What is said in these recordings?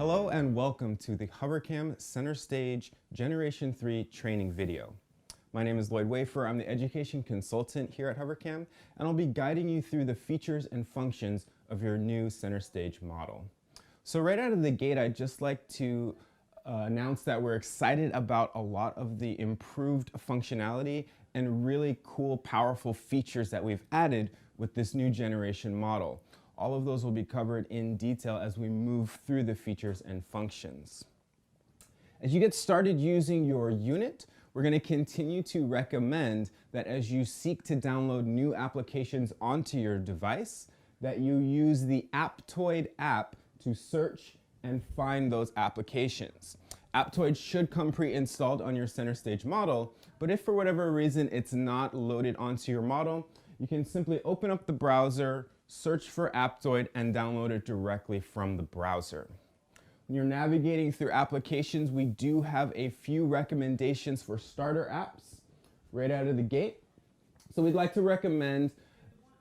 Hello and welcome to the HoverCam Centerstage Generation 3 training video. My name is Lloyd Wafer. I'm the education consultant here at HoverCam, and I'll be guiding you through the features and functions of your new Centerstage model. So right out of the gate, I'd just like to announce that we're excited about a lot of the improved functionality and really cool, powerful features that we've added with this new generation model. All of those will be covered in detail as we move through the features and functions. As you get started using your unit, we're going to continue to recommend that as you seek to download new applications onto your device, that you use the Aptoid app to search and find those applications. Aptoid should come pre-installed on your Centerstage model, but if for whatever reason it's not loaded onto your model, you can simply open up the browser, search for Aptoid, and download it directly from the browser. When you're navigating through applications, we do have a few recommendations for starter apps right out of the gate. So we'd like to recommend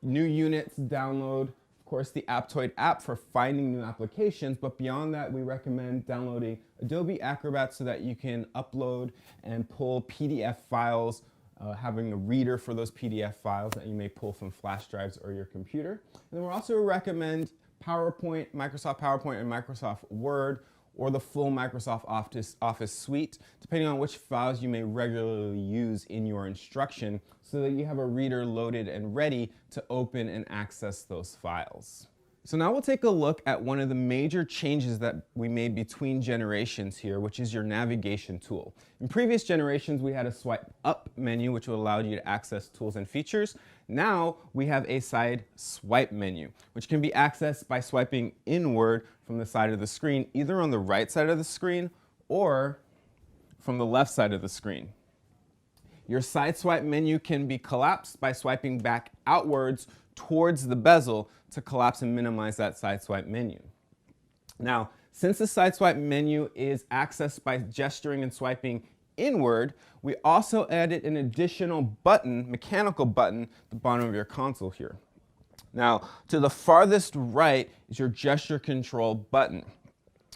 new units download, of course, the Aptoid app for finding new applications, but beyond that, we recommend downloading Adobe Acrobat so that you can upload and pull PDF files, having a reader for those PDF files that you may pull from flash drives or your computer. And then we'll also recommend PowerPoint, Microsoft PowerPoint and Microsoft Word, or the full Microsoft Office suite, depending on which files you may regularly use in your instruction, so that you have a reader loaded and ready to open and access those files. So now we'll take a look at one of the major changes that we made between generations here, which is your navigation tool. In previous generations, we had a swipe up menu, which would allow you to access tools and features. Now we have a side swipe menu, which can be accessed by swiping inward from the side of the screen, either on the right side of the screen or from the left side of the screen. Your side swipe menu can be collapsed by swiping back outwards towards the bezel to collapse and minimize that side swipe menu. Now, since the side swipe menu is accessed by gesturing and swiping inward, we also added an additional button, mechanical button, at the bottom of your console here. Now, to the farthest right is your gesture control button.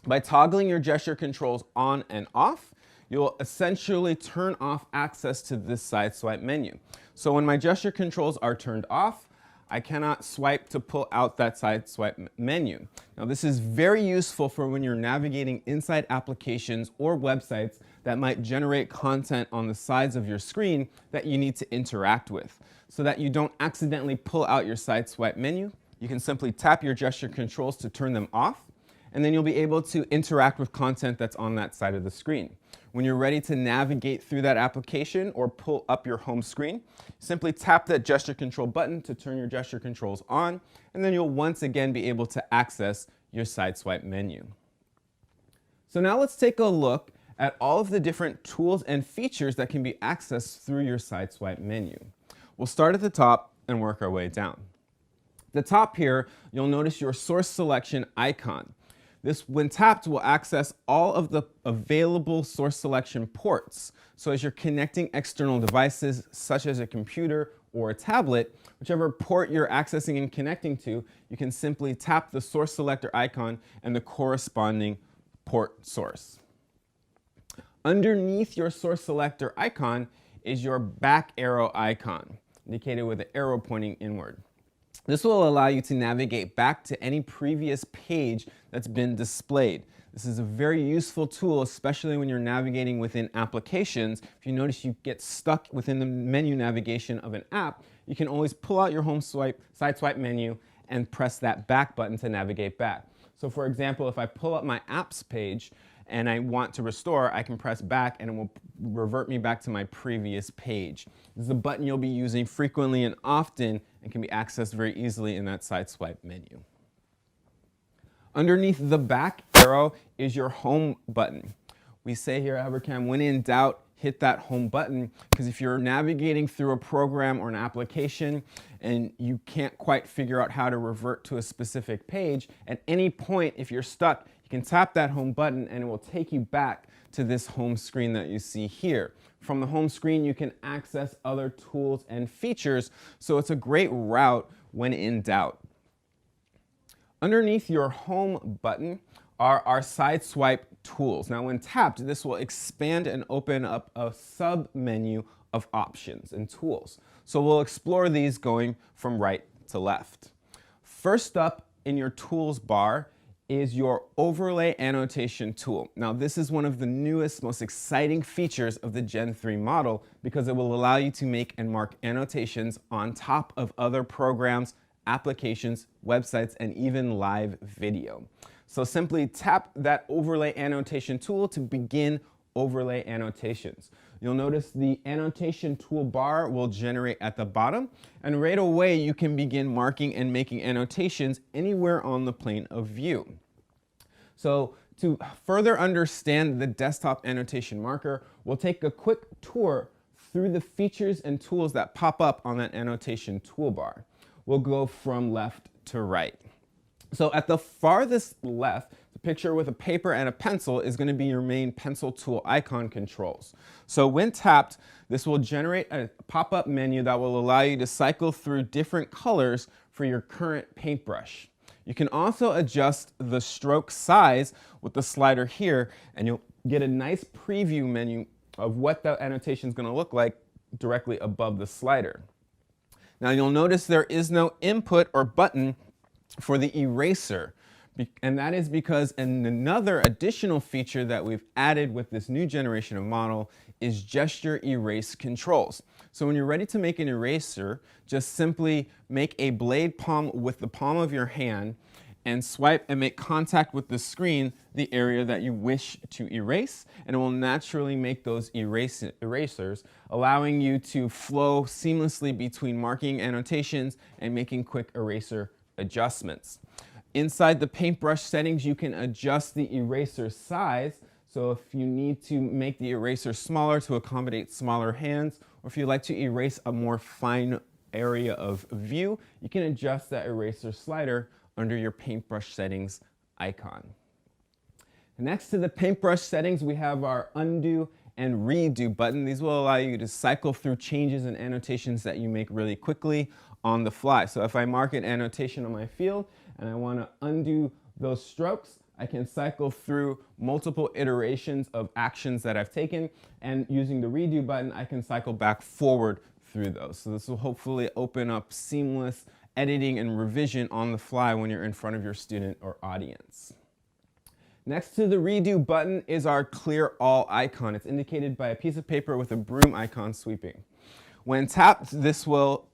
By toggling your gesture controls on and off, you'll essentially turn off access to this side swipe menu. So when my gesture controls are turned off, I cannot swipe to pull out that side swipe menu. Now this is very useful for when you're navigating inside applications or websites that might generate content on the sides of your screen that you need to interact with. So that you don't accidentally pull out your side swipe menu, you can simply tap your gesture controls to turn them off, and then you'll be able to interact with content that's on that side of the screen. When you're ready to navigate through that application or pull up your home screen, simply tap that gesture control button to turn your gesture controls on, and then you'll once again be able to access your side swipe menu. So now let's take a look at all of the different tools and features that can be accessed through your side swipe menu. We'll start at the top and work our way down. At the top here, you'll notice your source selection icon. This, when tapped, will access all of the available source selection ports. So as you're connecting external devices, such as a computer or a tablet, whichever port you're accessing and connecting to, you can simply tap the source selector icon and the corresponding port source. Underneath your source selector icon is your back arrow icon, indicated with the arrow pointing inward. This will allow you to navigate back to any previous page that's been displayed. This is a very useful tool, especially when you're navigating within applications. If you notice you get stuck within the menu navigation of an app, you can always pull out your home swipe, side swipe menu, and press that back button to navigate back. So for example, if I pull up my apps page and I want to restore, I can press back and it will revert me back to my previous page. This is a button you'll be using frequently and often and can be accessed very easily in that side swipe menu. Underneath the back arrow is your home button. We say here at HoverCam, when in doubt, hit that home button, because if you're navigating through a program or an application and you can't quite figure out how to revert to a specific page, at any point, if you're stuck, you can tap that home button and it will take you back to this home screen that you see here. From the home screen, you can access other tools and features, so it's a great route when in doubt. Underneath your home button are our side swipe tools. Now when tapped, this will expand and open up a sub-menu of options and tools. So we'll explore these going from right to left. First up in your tools bar is your overlay annotation tool. Now this is one of the newest, most exciting features of the Gen 3 model because it will allow you to make and mark annotations on top of other programs, applications, websites, and even live video. So simply tap that overlay annotation tool to begin overlay annotations. You'll notice the annotation toolbar will generate at the bottom, and right away you can begin marking and making annotations anywhere on the plane of view. So to further understand the desktop annotation marker, we'll take a quick tour through the features and tools that pop up on that annotation toolbar. We'll go from left to right. So at the farthest left, the picture with a paper and a pencil is going to be your main pencil tool icon controls. So when tapped, this will generate a pop-up menu that will allow you to cycle through different colors for your current paintbrush. You can also adjust the stroke size with the slider here, and you'll get a nice preview menu of what the annotation is going to look like directly above the slider. Now you'll notice there is no input or button for the eraser, and that is because another additional feature that we've added with this new generation of model is gesture erase controls. So when you're ready to make an eraser, just simply make a blade palm with the palm of your hand and swipe and make contact with the screen, the area that you wish to erase, and it will naturally make those erasers, allowing you to flow seamlessly between marking annotations and making quick eraser adjustments. Inside the paintbrush settings, you can adjust the eraser size. So if you need to make the eraser smaller to accommodate smaller hands, or if you'd like to erase a more fine area of view, you can adjust that eraser slider under your paintbrush settings icon. Next to the paintbrush settings, we have our undo and redo button. These will allow you to cycle through changes and annotations that you make really quickly on the fly. So if I mark an annotation on my field and I want to undo those strokes, I can cycle through multiple iterations of actions that I've taken, and using the redo button, I can cycle back forward through those. So this will hopefully open up seamless editing and revision on the fly when you're in front of your student or audience. Next to the redo button is our clear all icon. It's indicated by a piece of paper with a broom icon sweeping. When tapped, this will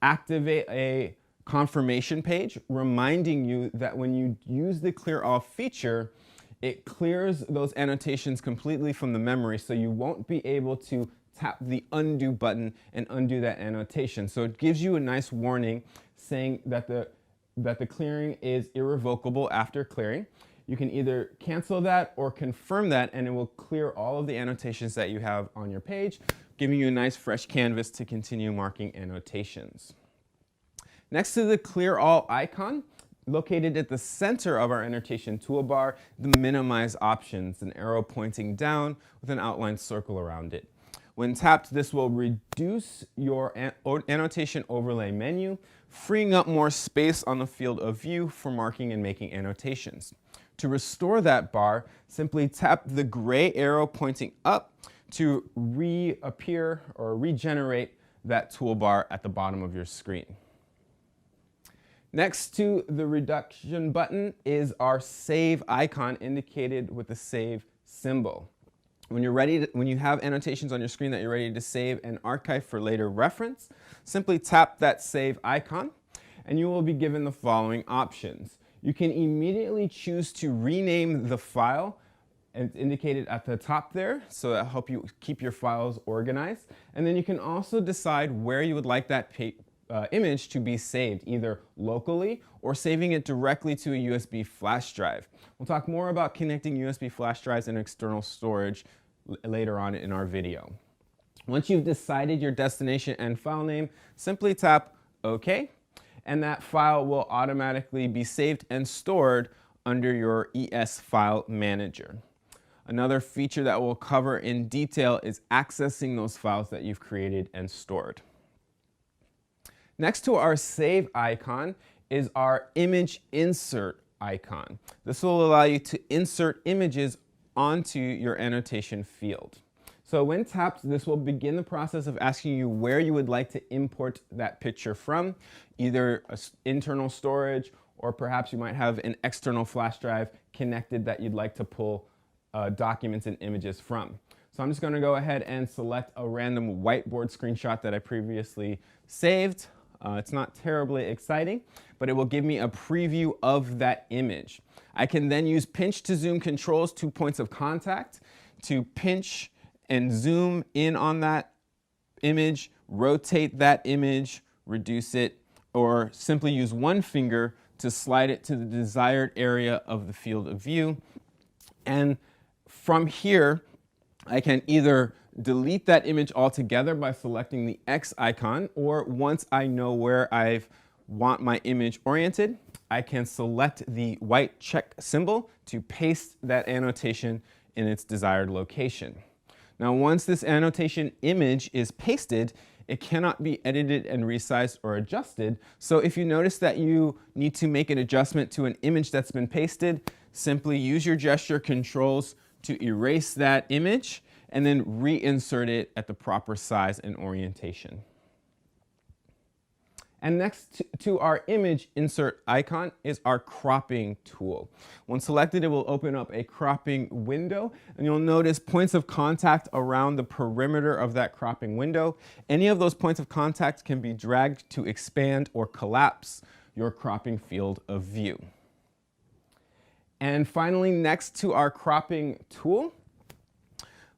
activate a confirmation page reminding you that when you use the clear all feature, it clears those annotations completely from the memory, so you won't be able to tap the undo button and undo that annotation. So it gives you a nice warning saying that the clearing is irrevocable after clearing. You can either cancel that or confirm that, and it will clear all of the annotations that you have on your page, giving you a nice fresh canvas to continue marking annotations. Next to the clear all icon, located at the center of our annotation toolbar, the minimize options, an arrow pointing down with an outlined circle around it. When tapped, this will reduce your annotation overlay menu, freeing up more space on the field of view for marking and making annotations. To restore that bar, simply tap the gray arrow pointing up to reappear or regenerate that toolbar at the bottom of your screen. Next to the reduction button is our save icon indicated with the save symbol. When you have annotations on your screen that you're ready to save and archive for later reference, simply tap that save icon and you will be given the following options. You can immediately choose to rename the file, and it's indicated at the top there, so that'll help you keep your files organized. And then you can also decide where you would like that image to be saved, either locally or saving it directly to a USB flash drive. We'll talk more about connecting USB flash drives and external storage later on in our video. Once you've decided your destination and file name, simply tap OK, and that file will automatically be saved and stored under your ES file manager. Another feature that we'll cover in detail is accessing those files that you've created and stored. Next to our save icon is our image insert icon. This will allow you to insert images onto your annotation field. So when tapped, this will begin the process of asking you where you would like to import that picture from, either internal storage, or perhaps you might have an external flash drive connected that you'd like to pull documents and images from. So I'm just going to go ahead and select a random whiteboard screenshot that I previously saved. It's not terribly exciting, but it will give me a preview of that image. I can then use pinch to zoom controls, 2 points of contact, to pinch and zoom in on that image, rotate that image, reduce it, or simply use one finger to slide it to the desired area of the field of view. And from here, I can either delete that image altogether by selecting the X icon, or once I know where I want my image oriented, I can select the white check symbol to paste that annotation in its desired location. Now, once this annotation image is pasted, it cannot be edited and resized or adjusted. So if you notice that you need to make an adjustment to an image that's been pasted, simply use your gesture controls to erase that image and then reinsert it at the proper size and orientation. And next to our image insert icon is our cropping tool. When selected, it will open up a cropping window, and you'll notice points of contact around the perimeter of that cropping window. Any of those points of contact can be dragged to expand or collapse your cropping field of view. And finally, next to our cropping tool,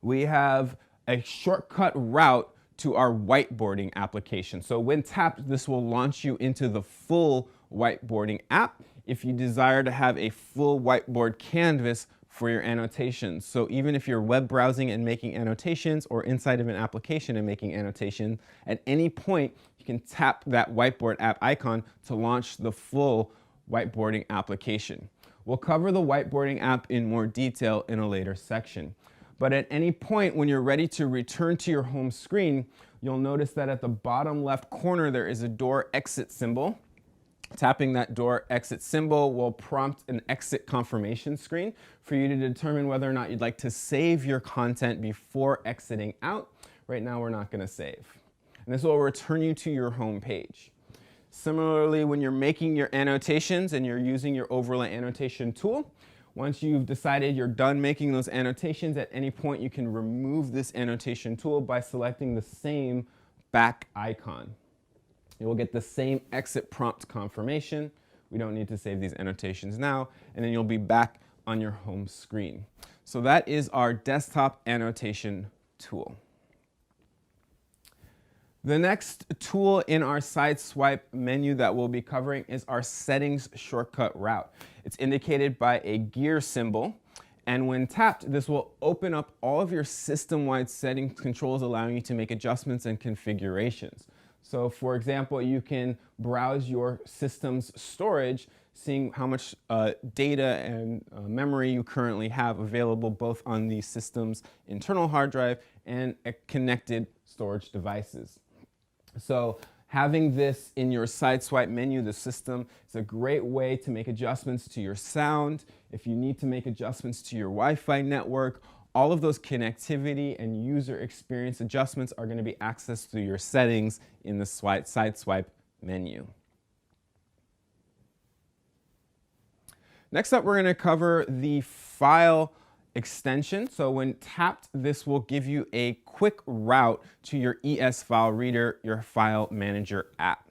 we have a shortcut route to our whiteboarding application. So when tapped, this will launch you into the full whiteboarding app if you desire to have a full whiteboard canvas for your annotations. So even if you're web browsing and making annotations, or inside of an application and making annotation, at any point you can tap that whiteboard app icon to launch the full whiteboarding application. We'll cover the whiteboarding app in more detail in a later section. But at any point when you're ready to return to your home screen, you'll notice that at the bottom left corner there is a door exit symbol. Tapping that door exit symbol will prompt an exit confirmation screen for you to determine whether or not you'd like to save your content before exiting out. Right now we're not going to save. And this will return you to your home page. Similarly, when you're making your annotations and you're using your overlay annotation tool, once you've decided you're done making those annotations, at any point you can remove this annotation tool by selecting the same back icon. You will get the same exit prompt confirmation. We don't need to save these annotations now, and then you'll be back on your home screen. So that is our desktop annotation tool. The next tool in our side swipe menu that we'll be covering is our settings shortcut route. It's indicated by a gear symbol, and when tapped, this will open up all of your system-wide settings controls, allowing you to make adjustments and configurations. So for example, you can browse your system's storage, seeing how much data and memory you currently have available both on the system's internal hard drive and connected storage devices. So having this in your side swipe menu, the system, is a great way to make adjustments to your sound. If you need to make adjustments to your Wi-Fi network, all of those connectivity and user experience adjustments are going to be accessed through your settings in the side swipe menu. Next up, we're going to cover the file extension. So when tapped, this will give you a quick route to your ES file reader, your file manager app.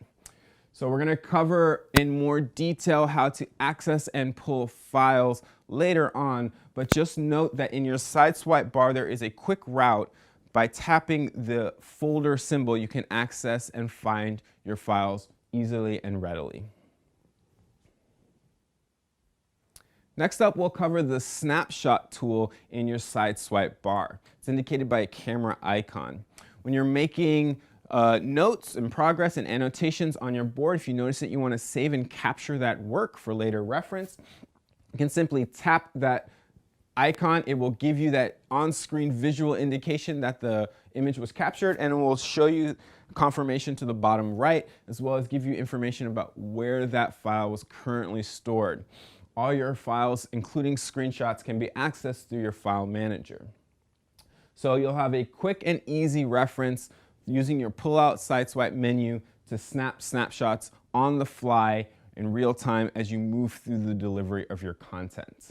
So we're going to cover in more detail how to access and pull files later on, but just note that in your side swipe bar there is a quick route. By tapping the folder symbol, you can access and find your files easily and readily. Next up, we'll cover the Snapshot tool in your side swipe bar. It's indicated by a camera icon. When you're making notes and progress and annotations on your board, if you notice that you want to save and capture that work for later reference, you can simply tap that icon. It will give you that on-screen visual indication that the image was captured, and it will show you confirmation to the bottom right, as well as give you information about where that file was currently stored. all your files, including screenshots, can be accessed through your file manager. So you'll have a quick and easy reference using your pull-out side swipe menu to snap snapshots on the fly in real time as you move through the delivery of your content.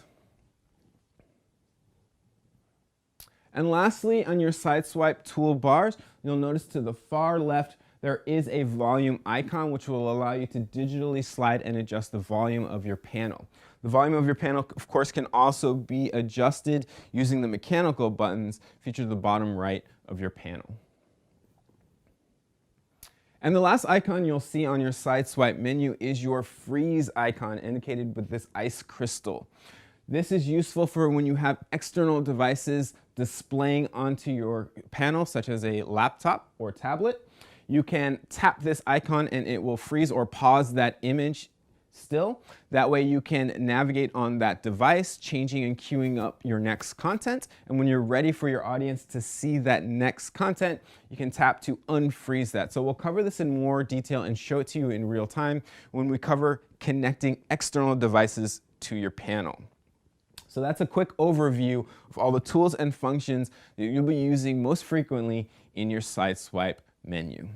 And lastly, on your side swipe toolbars, you'll notice to the far left there is a volume icon which will allow you to digitally slide and adjust the volume of your panel. The volume of your panel, of course, can also be adjusted using the mechanical buttons featured at the bottom right of your panel. And the last icon you'll see on your side swipe menu is your freeze icon, indicated with this ice crystal. This is useful for when you have external devices displaying onto your panel, such as a laptop or tablet. You can tap this icon and it will freeze or pause that image still. That way you can navigate on that device, changing and queuing up your next content. And when you're ready for your audience to see that next content, you can tap to unfreeze that. So we'll cover this in more detail and show it to you in real time when we cover connecting external devices to your panel. So that's a quick overview of all the tools and functions that you'll be using most frequently in your side swipe menu.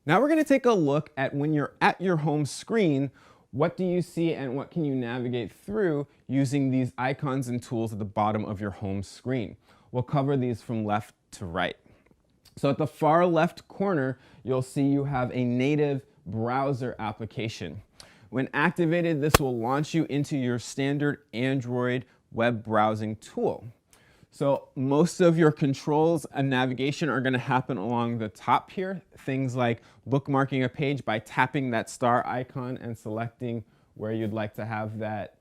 Now we're going to take a look at when you're at your home screen, what do you see and what can you navigate through using these icons and tools at the bottom of your home screen. We'll cover these from left to right. So at the far left corner, you'll see you have a native browser application. When activated, this will launch you into your standard Android web browsing tool. So most of your controls and navigation are going to happen along the top here. Things like bookmarking a page by tapping that star icon and selecting where you'd like to have that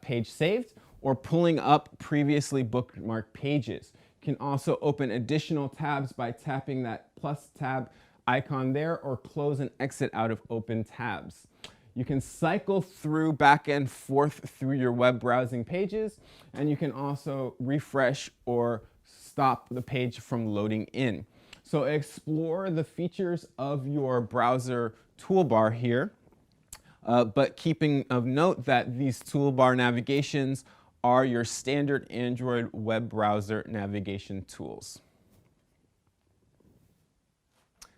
page saved, or pulling up previously bookmarked pages. You can also open additional tabs by tapping that plus tab icon there, or close and exit out of open tabs. You can cycle through back and forth through your web browsing pages, and you can also refresh or stop the page from loading in. So explore the features of your browser toolbar here, but keeping of note that these toolbar navigations are your standard Android web browser navigation tools.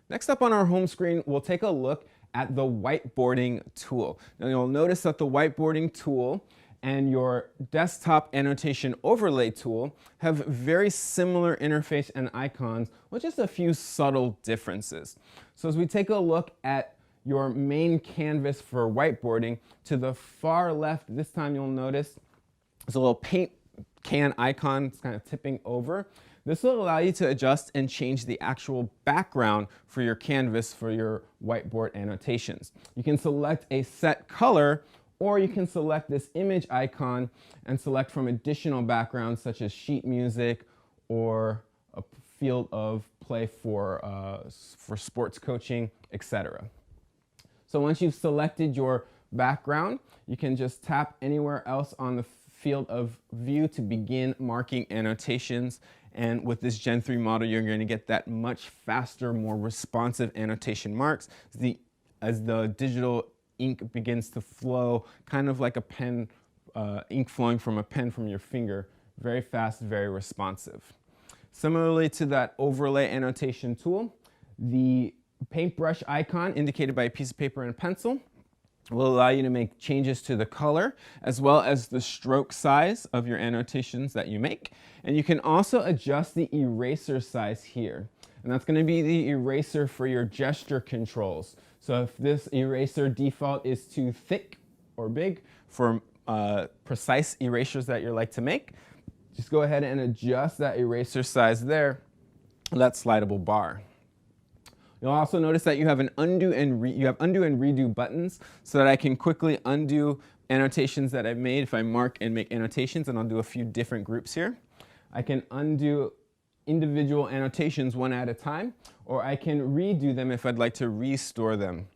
Next up on our home screen, we'll take a look at the whiteboarding tool. Now you'll notice that the whiteboarding tool and your desktop annotation overlay tool have very similar interface and icons with just a few subtle differences. So as we take a look at your main canvas for whiteboarding, to the far left, this time you'll notice there's a little paint can icon. It's kind of tipping over. This will allow you to adjust and change the actual background for your canvas for your whiteboard annotations. You can select a set color, or you can select this image icon and select from additional backgrounds such as sheet music or a field of play for sports coaching, etc. So once you've selected your background, you can just tap anywhere else on the field of view to begin marking annotations. And with this Gen 3 model, you're going to get that much faster, more responsive annotation marks as the digital ink begins to flow, kind of like a pen, ink flowing from a pen from your finger. Very fast, very responsive. Similarly to that overlay annotation tool, the paintbrush icon indicated by a piece of paper and a pencil will allow you to make changes to the color as well as the stroke size of your annotations that you make. And you can also adjust the eraser size here. And that's going to be the eraser for your gesture controls. So if this eraser default is too thick or big for precise erasures that you like to make, just go ahead and adjust that eraser size there, that slidable bar. You'll also notice that you have undo and redo buttons so that I can quickly undo annotations that I've made if I mark and make annotations, and I'll do a few different groups here. I can undo individual annotations one at a time, or I can redo them if I'd like to restore them.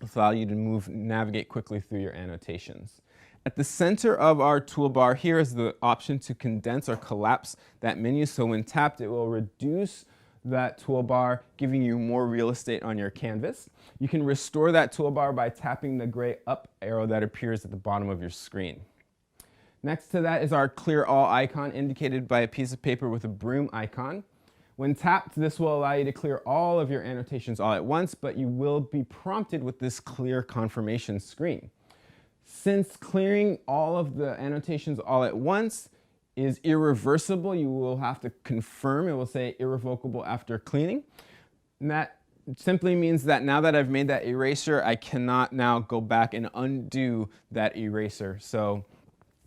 It'll allow you to navigate quickly through your annotations. At the center of our toolbar here is the option to condense or collapse that menu. So when tapped, it will reduce that toolbar, giving you more real estate on your canvas. You can restore that toolbar by tapping the gray up arrow that appears at the bottom of your screen. Next to that is our clear all icon, indicated by a piece of paper with a broom icon. When tapped, this will allow you to clear all of your annotations all at once, but you will be prompted with this clear confirmation screen. Since clearing all of the annotations all at once is irreversible, you will have to confirm. It will say irrevocable after cleaning. And that simply means that now that I've made that eraser, I cannot now go back and undo that eraser. So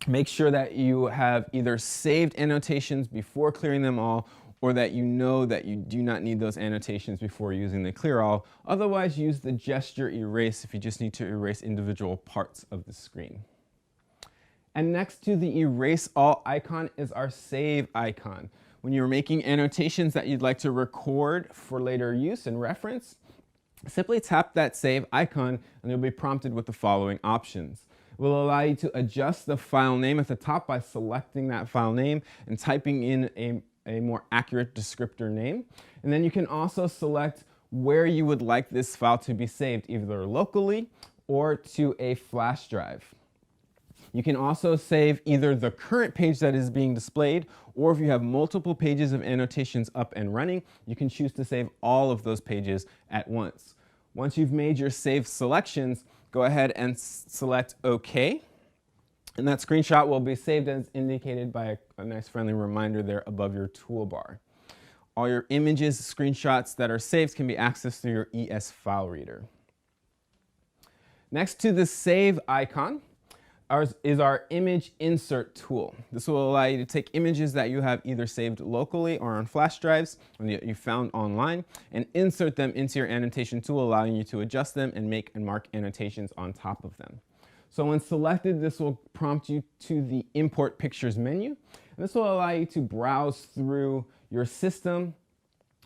make sure that you have either saved annotations before clearing them all, or that you know that you do not need those annotations before using the clear all. Otherwise, use the gesture erase if you just need to erase individual parts of the screen. And next to the erase all icon is our save icon. When you're making annotations that you'd like to record for later use and reference, simply tap that save icon and you'll be prompted with the following options. It will allow you to adjust the file name at the top by selecting that file name and typing in a more accurate descriptor name. And then you can also select where you would like this file to be saved, either locally or to a flash drive. You can also save either the current page that is being displayed, or if you have multiple pages of annotations up and running, you can choose to save all of those pages at once. Once you've made your save selections, go ahead and select OK. And that screenshot will be saved as indicated by a nice friendly reminder there above your toolbar. All your images, screenshots that are saved can be accessed through your ES file reader. Next to the save icon is our image insert tool. This will allow you to take images that you have either saved locally or on flash drives that you found online and insert them into your annotation tool, allowing you to adjust them and make and mark annotations on top of them. So when selected, this will prompt you to the Import Pictures menu. And this will allow you to browse through your system,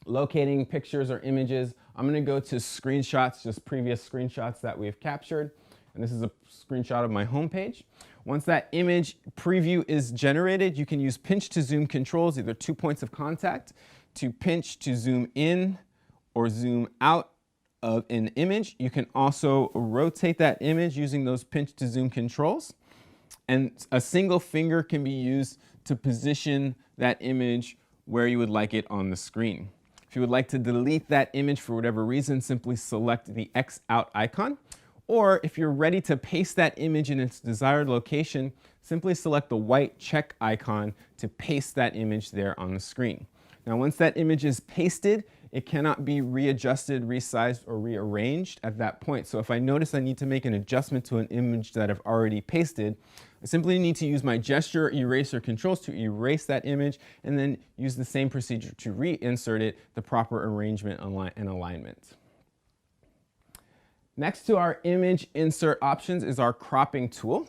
locating pictures or images. I'm going to go to screenshots, just previous screenshots that we've captured. And this is a screenshot of my home page. Once that image preview is generated, you can use pinch to zoom controls, either 2 points of contact, to pinch to zoom in or zoom out of an image. You can also rotate that image using those pinch to zoom controls. And a single finger can be used to position that image where you would like it on the screen. If you would like to delete that image for whatever reason, simply select the X out icon. Or if you're ready to paste that image in its desired location, simply select the white check icon to paste that image there on the screen. Now, once that image is pasted, it cannot be readjusted, resized, or rearranged at that point. So if I notice I need to make an adjustment to an image that I've already pasted, I simply need to use my gesture eraser controls to erase that image and then use the same procedure to reinsert it, the proper arrangement and alignment. Next to our image insert options is our cropping tool.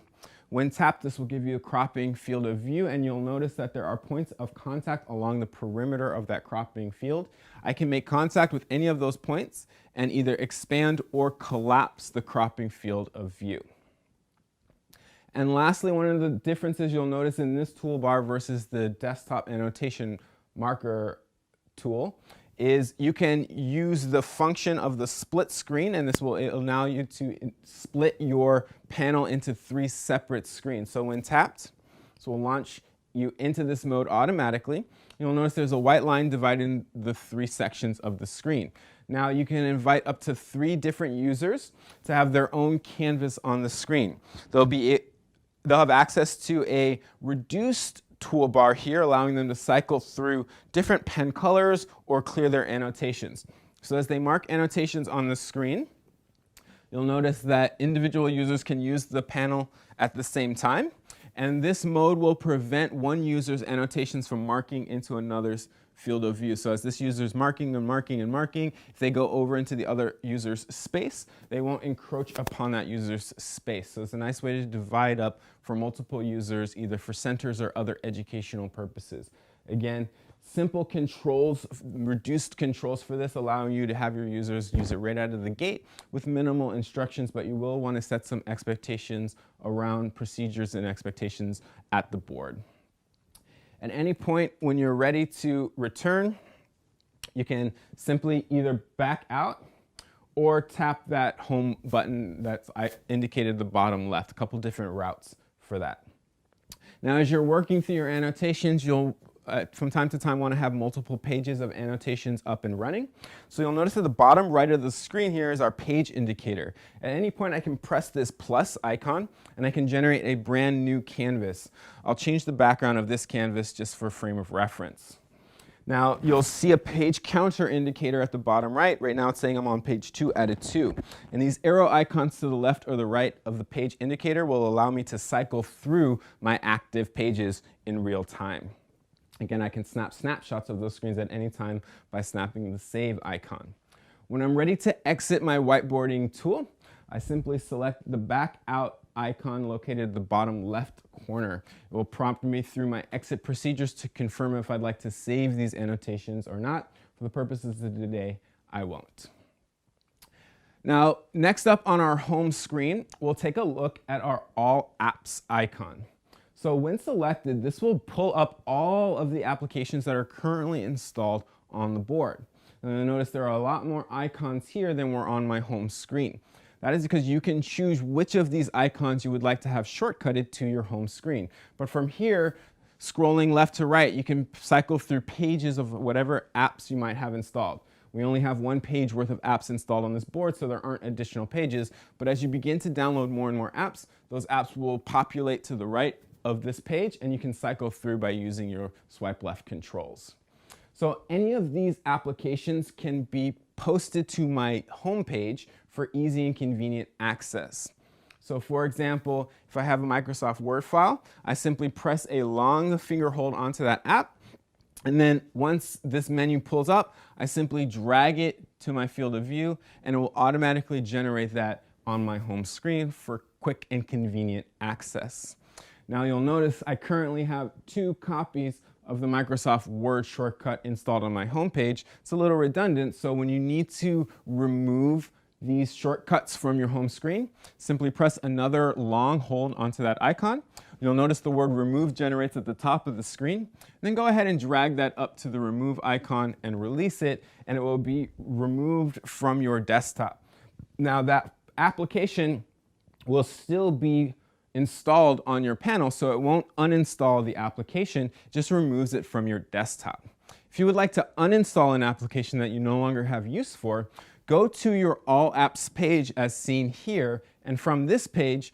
When tapped, this will give you a cropping field of view, and you'll notice that there are points of contact along the perimeter of that cropping field. I can make contact with any of those points and either expand or collapse the cropping field of view. And lastly, one of the differences you'll notice in this toolbar versus the desktop annotation marker tool is you can use the function of the split screen, and this will allow you to split your panel into 3 separate screens. So when tapped, this will launch you into this mode automatically. You'll notice there's a white line dividing the 3 sections of the screen. Now you can invite up to 3 different users to have their own canvas on the screen. They'll have access to a reduced toolbar here, allowing them to cycle through different pen colors or clear their annotations. So as they mark annotations on the screen, you'll notice that individual users can use the panel at the same time. And this mode will prevent one user's annotations from marking into another's field of view. So as this user's marking and marking and marking, if they go over into the other user's space, they won't encroach upon that user's space. So it's a nice way to divide up for multiple users, either for centers or other educational purposes. Again, simple controls, reduced controls for this, allowing you to have your users use it right out of the gate with minimal instructions, but you will want to set some expectations around procedures and expectations at the board. At any point when you're ready to return, you can simply either back out or tap that home button that's indicated at the bottom left. A couple different routes for that. Now, as you're working through your annotations, you'll from time to time want to have multiple pages of annotations up and running. So you'll notice at the bottom right of the screen here is our page indicator. At any point I can press this plus icon and I can generate a brand new canvas. I'll change the background of this canvas just for frame of reference. Now you'll see a page counter indicator at the bottom right. Right now it's saying I'm on page 2 out of 2. And these arrow icons to the left or the right of the page indicator will allow me to cycle through my active pages in real time. Again, I can snap snapshots of those screens at any time by snapping the save icon. When I'm ready to exit my whiteboarding tool, I simply select the back out icon located at the bottom left corner. It will prompt me through my exit procedures to confirm if I'd like to save these annotations or not. For the purposes of today, I won't. Now, next up on our home screen, we'll take a look at our All Apps icon. So when selected, this will pull up all of the applications that are currently installed on the board. And you'll notice there are a lot more icons here than were on my home screen. That is because you can choose which of these icons you would like to have shortcutted to your home screen. But from here, scrolling left to right, you can cycle through pages of whatever apps you might have installed. We only have one page worth of apps installed on this board, so there aren't additional pages. But as you begin to download more and more apps, those apps will populate to the right of this page, and you can cycle through by using your swipe left controls. So any of these applications can be posted to my home page for easy and convenient access. So for example, if I have a Microsoft Word file, I simply press a long finger hold onto that app, and then once this menu pulls up, I simply drag it to my field of view, and it will automatically generate that on my home screen for quick and convenient access. Now you'll notice I currently have 2 copies of the Microsoft Word shortcut installed on my home page. It's a little redundant, so when you need to remove these shortcuts from your home screen, simply press another long hold onto that icon. You'll notice the word remove generates at the top of the screen. Then go ahead and drag that up to the remove icon and release it, and it will be removed from your desktop. Now that application will still be installed on your panel, so it won't uninstall the application, it just removes it from your desktop. If you would like to uninstall an application that you no longer have use for, go to your All Apps page as seen here, and from this page,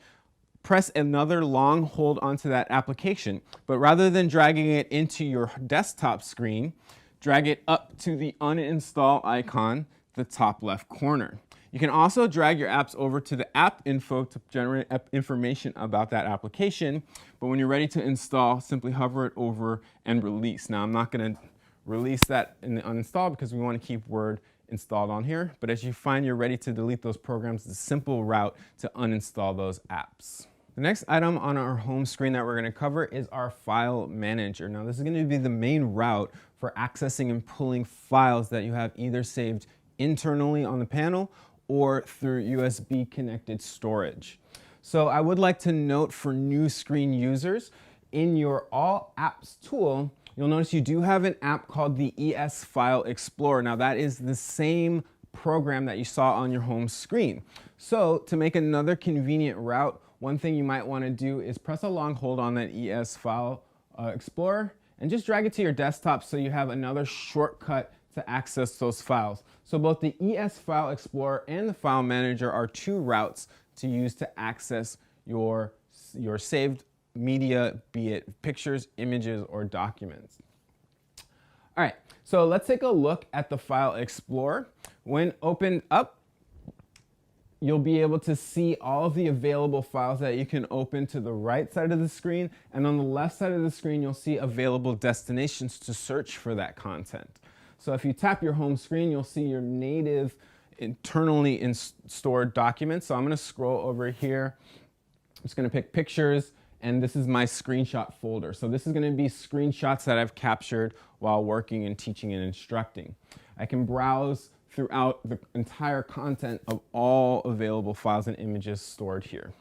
press another long hold onto that application. But rather than dragging it into your desktop screen, drag it up to the uninstall icon, the top left corner. You can also drag your apps over to the app info to generate information about that application. But when you're ready to install, simply hover it over and release. Now, I'm not going to release that in the uninstall because we want to keep Word installed on here. But as you find you're ready to delete those programs, it's a simple route to uninstall those apps. The next item on our home screen that we're going to cover is our File Manager. Now, this is going to be the main route for accessing and pulling files that you have either saved internally on the panel or through USB connected storage. So I would like to note for new screen users, in your All Apps tool, you'll notice you do have an app called the ES File Explorer. Now that is the same program that you saw on your home screen. So to make another convenient route, one thing you might want to do is press a long hold on that ES File Explorer and just drag it to your desktop so you have another shortcut to access those files. So both the ES File Explorer and the File Manager are 2 routes to use to access your saved media, be it pictures, images, or documents. All right, so let's take a look at the File Explorer. When opened up, you'll be able to see all of the available files that you can open to the right side of the screen, and on the left side of the screen, you'll see available destinations to search for that content. So if you tap your home screen, you'll see your native internally stored documents. So I'm going to scroll over here. I'm just going to pick pictures, and this is my screenshot folder. So this is going to be screenshots that I've captured while working and teaching and instructing. I can browse throughout the entire content of all available files and images stored here.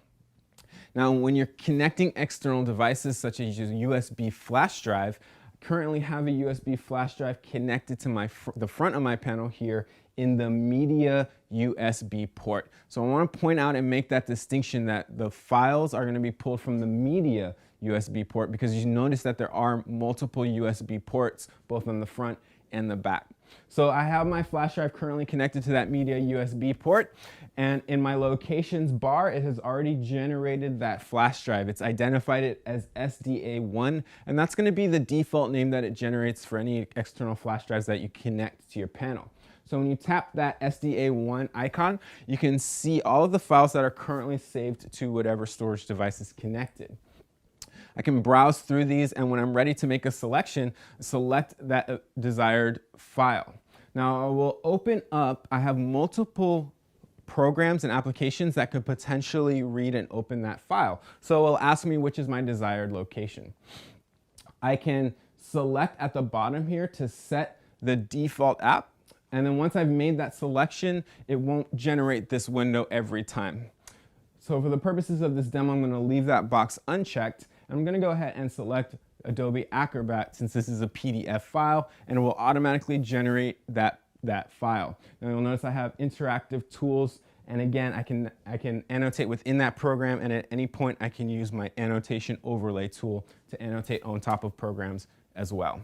Now, when you're connecting external devices such as a USB flash drive, currently have a USB flash drive connected to the front of my panel here in the media USB port. So I want to point out and make that distinction that the files are going to be pulled from the media USB port, because you notice that there are multiple USB ports both on the front and the back. So I have my flash drive currently connected to that media USB port, and in my locations bar it has already generated that flash drive. It's identified it as SDA1, and that's going to be the default name that it generates for any external flash drives that you connect to your panel. So when you tap that SDA1 icon, you can see all of the files that are currently saved to whatever storage device is connected. I can browse through these, and when I'm ready to make a selection, select that desired file. Now I will open up, I have multiple programs and applications that could potentially read and open that file. So it will ask me which is my desired location. I can select at the bottom here to set the default app. And then once I've made that selection, it won't generate this window every time. So for the purposes of this demo, I'm going to leave that box unchecked. I'm going to go ahead and select Adobe Acrobat, since this is a PDF file, and it will automatically generate that file. Now you'll notice I have interactive tools, and again, I can annotate within that program, and at any point I can use my annotation overlay tool to annotate on top of programs as well.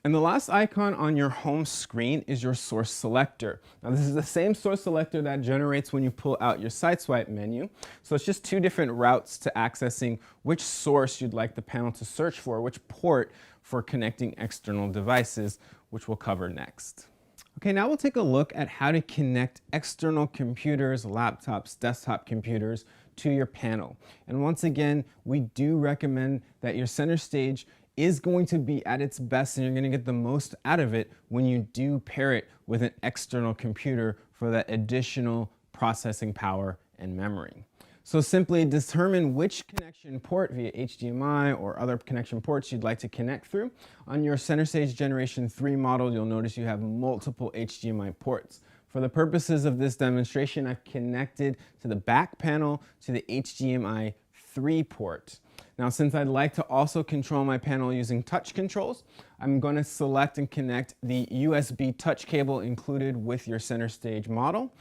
And the last icon on your home screen is your source selector. Now this is the same source selector that generates when you pull out your side swipe menu. So it's just two different routes to accessing which source you'd like the panel to search for, which port for connecting external devices, which we'll cover next. Okay, now we'll take a look at how to connect external computers, laptops, desktop computers to your panel. And once again, we do recommend that your center stage is going to be at its best, and you're going to get the most out of it when you do pair it with an external computer for that additional processing power and memory. So simply determine which connection port via HDMI or other connection ports you'd like to connect through. On your Centerstage Generation 3 model, you'll notice you have multiple HDMI ports. For the purposes of this demonstration, I've connected to the back panel to the HDMI 3 port. Now, since I'd like to also control my panel using touch controls, I'm going to select and connect the USB touch cable included with your Centerstage model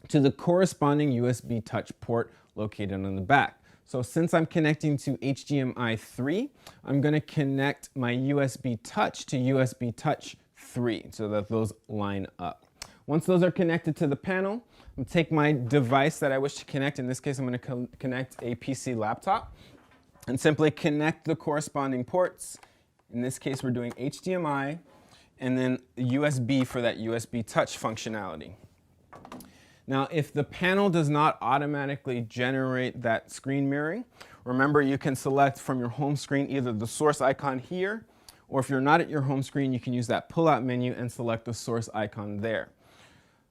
to the corresponding USB touch port located on the back. So since I'm connecting to HDMI 3, I'm going to connect my USB touch to USB touch 3 so that those line up. Once those are connected to the panel, I'm going to take my device that I wish to connect. In this case, I'm going to connect a PC laptop, and simply connect the corresponding ports. In this case, we're doing HDMI, and then USB for that USB touch functionality. Now, if the panel does not automatically generate that screen mirroring, remember you can select from your home screen either the source icon here, or if you're not at your home screen, you can use that pull-out menu and select the source icon there.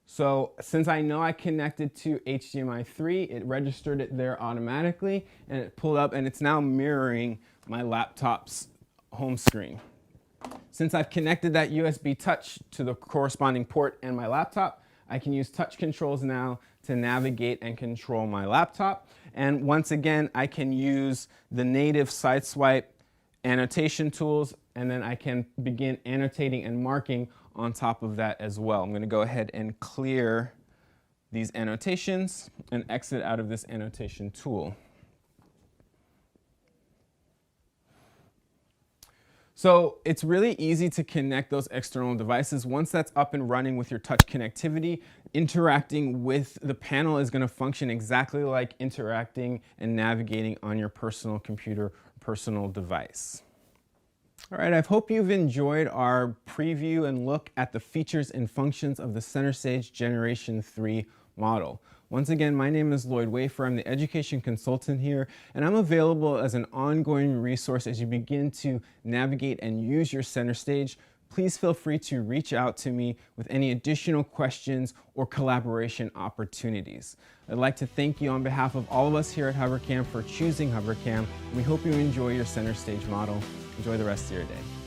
So since I know I connected to HDMI 3, it registered it there automatically, and it pulled up, and it's now mirroring my laptop's home screen. Since I've connected that USB touch to the corresponding port and my laptop, I can use touch controls now to navigate and control my laptop. And once again, I can use the native side swipe annotation tools, and then I can begin annotating and marking on top of that as well. I'm going to go ahead and clear these annotations and exit out of this annotation tool. So it's really easy to connect those external devices. Once that's up and running with your touch connectivity, interacting with the panel is going to function exactly like interacting and navigating on your personal computer, personal device. All right, I hope you've enjoyed our preview and look at the features and functions of the Centerstage Generation 3 model. Once again, my name is Lloyd Wafer. I'm the education consultant here, and I'm available as an ongoing resource as you begin to navigate and use your Centerstage. Please feel free to reach out to me with any additional questions or collaboration opportunities. I'd like to thank you on behalf of all of us here at HoverCam for choosing HoverCam. We hope you enjoy your Centerstage model. Enjoy the rest of your day.